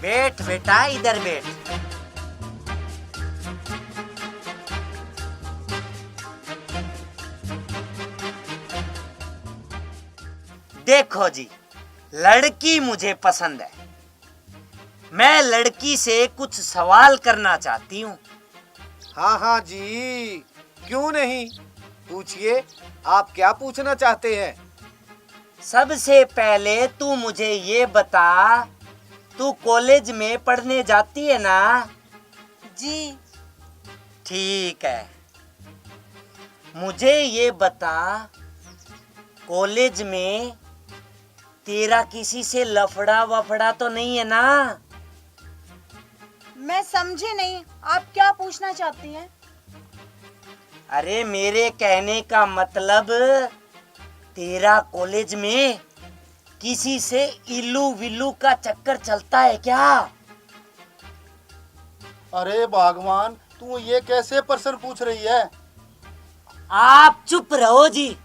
बैठ बेटा, इधर बैठ। देखो जी, लड़की मुझे पसंद है। मैं लड़की से कुछ सवाल करना चाहती हूँ। हाँ हाँ जी, क्यों नहीं, पूछिए, आप क्या पूछना चाहते हैं? सबसे पहले तू मुझे ये बता, तू कॉलेज में पढ़ने जाती है ना? जी। ठीक है। मुझे ये बता, कॉलेज में तेरा किसी से लफड़ा वफड़ा तो नहीं है ना? मैं समझी नहीं, आप क्या पूछना चाहती हैं? अरे मेरे कहने का मतलब, तेरा कॉलेज में किसी से इल्लू विल्लू का चक्कर चलता है क्या? अरे भगवान, तू ये कैसे प्रश्न पूछ रही है? आप चुप रहो जी।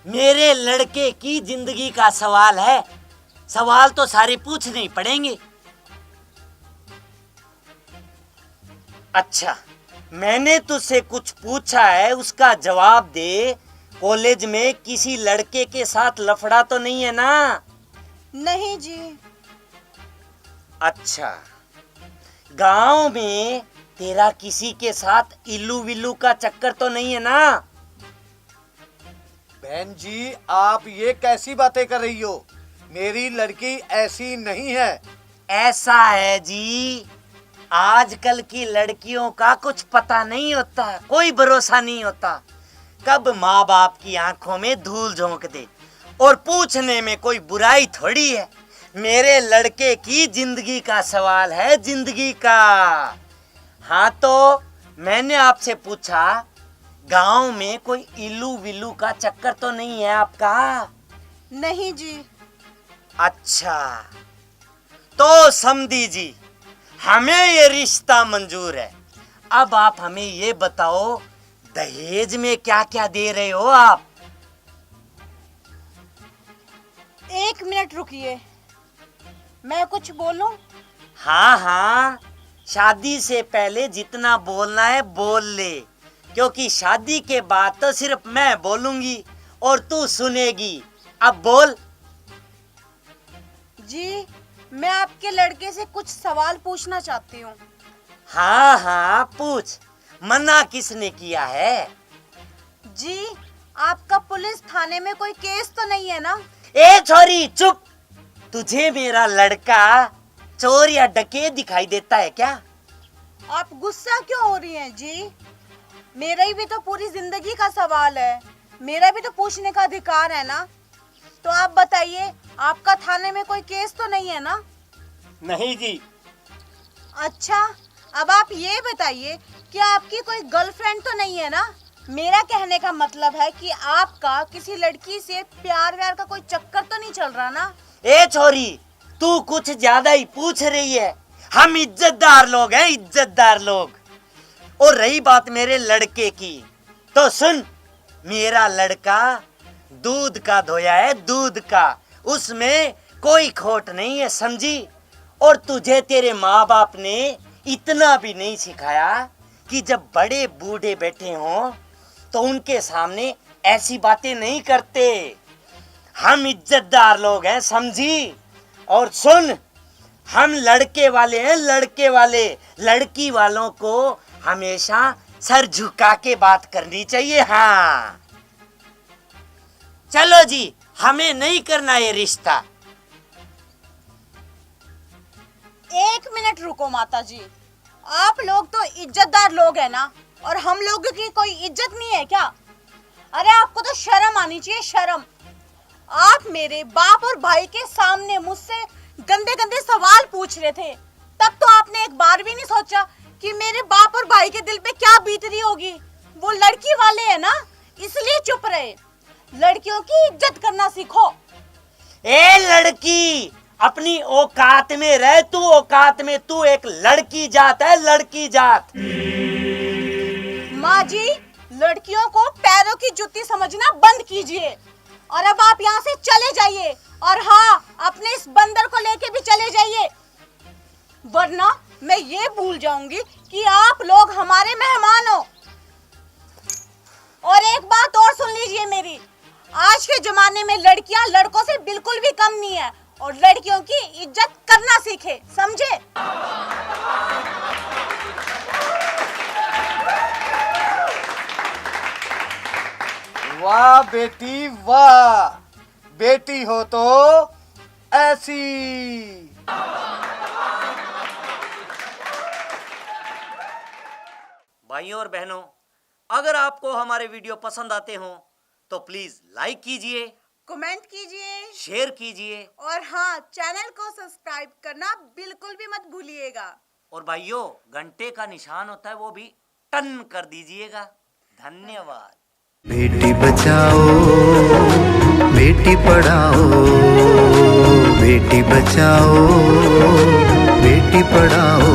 मेरे लड़के की जिंदगी का सवाल है, सवाल तो सारे पूछने ही पड़ेंगे। अच्छा, मैंने तुझसे कुछ पूछा है, उसका जवाब दे। कॉलेज में किसी लड़के के साथ लफड़ा तो नहीं है ना? नहीं जी। अच्छा, गांव में तेरा किसी के साथ इल्लू विल्लू का चक्कर तो नहीं है ना? बहन जी, आप ये कैसी बातें कर रही हो? मेरी लड़की ऐसी नहीं है। ऐसा है जी, आजकल की लड़कियों का कुछ पता नहीं होता, कोई भरोसा नहीं होता, कब माँ बाप की आंखों में धूल झोंक दे। और पूछने में कोई बुराई थोड़ी है, मेरे लड़के की जिंदगी का सवाल है, जिंदगी का। हाँ, तो मैंने आपसे पूछा, गांव में कोई इल्लू विल्लू का चक्कर तो नहीं है आपका? नहीं जी। अच्छा, तो समझी जी, हमें ये रिश्ता मंजूर है। अब आप हमें ये बताओ, दहेज में क्या क्या दे रहे हो आप? 1 मिनट रुकिए, मैं कुछ बोलूं? हाँ हाँ, शादी से पहले जितना बोलना है बोल ले, क्योंकि शादी के बाद तो सिर्फ मैं बोलूंगी और तू सुनेगी। अब बोल। जी, मैं आपके लड़के से कुछ सवाल पूछना चाहती हूँ। हाँ हाँ, पूछ, मना किसने किया है? जी, आपका पुलिस थाने में कोई केस तो नहीं है ना? ए छोरी चुप, तुझे मेरा लड़का चोर या डकैत दिखाई देता है क्या? आप गुस्सा क्यों हो रही हैं जी? मेरा ही भी तो पूरी जिंदगी का सवाल है, मेरा भी तो पूछने का अधिकार है ना। तो आप बताइए, आपका थाने में कोई केस तो नहीं है ना? नहीं जी। अच्छा, अब आप ये बताइए कि आपकी कोई गर्लफ्रेंड तो नहीं है ना? मेरा कहने का मतलब है कि आपका किसी लड़की से प्यार व्यार का कोई चक्कर तो नहीं चल रहा ना? ए छोरी, तू कुछ ज्यादा ही पूछ रही है। हम इज्जतदार लोग हैं, इज्जतदार लोग। और रही बात मेरे लड़के की, तो सुन, मेरा लड़का दूध का धोया है, दूध का, उसमें कोई खोट नहीं है, समझी? और तुझे तेरे माँ बाप ने इतना भी नहीं सिखाया कि जब बड़े बूढ़े बैठे हों तो उनके सामने ऐसी बातें नहीं करते। हम इज्जतदार लोग हैं, समझी? और सुन, हम लड़के वाले हैं, लड़के वाले। लड़की वालों को हमेशा सर झुका के बात करनी चाहिए। हाँ, चलो जी, हमें नहीं करना ये रिश्ता। 1 मिनट रुको माता जी, आप लोग तो इज्जतदार लोग हैं ना, और हम लोगों की कोई इज्जत नहीं है क्या? अरे आपको तो शर्म आनी चाहिए, शर्म। आप मेरे बाप और भाई के सामने मुझसे गंदे गंदे सवाल पूछ रहे थे, तब तो आपने एक बार भी नहीं सोचा कि मेरे बाप और भाई के दिल पे क्या बीत रही होगी। वो लड़की वाले हैं ना, इसलिए चुप रहे। लड़कियों की इज्जत करना सीखो। ए लड़की, अपनी औकात में रह, तू औकात में, तू एक लड़की जात है, लड़की जात। माँ जी, लड़कियों को पैरों की जुत्ती समझना बंद कीजिए, और अब आप यहाँ से चले जाइए, और हाँ, अपने इस बंदर को लेके भी चले जाइए। वरना मैं ये भूल जाऊंगी कि आप लोग हमारे मेहमान हो। और एक बात और सुन लीजिए मेरी, आज के जमाने में लड़कियां लड़कों से बिल्कुल भी कम नहीं है और लड़कियों की इज्जत करना सीखे, समझे? वाह बेटी वाह, बेटी हो तो ऐसी। भाइयों और बहनों, अगर आपको हमारे वीडियो पसंद आते हो तो प्लीज लाइक कीजिए, कमेंट कीजिए शेयर कीजिए और हाँ, चैनल को सब्सक्राइब करना बिल्कुल भी मत भूलिएगा। और भाइयों, घंटे का निशान होता है वो भी टन कर दीजिएगा। धन्यवाद। बेटी बचाओ बेटी पढ़ाओ, बेटी बचाओ बेटी पढ़ाओ।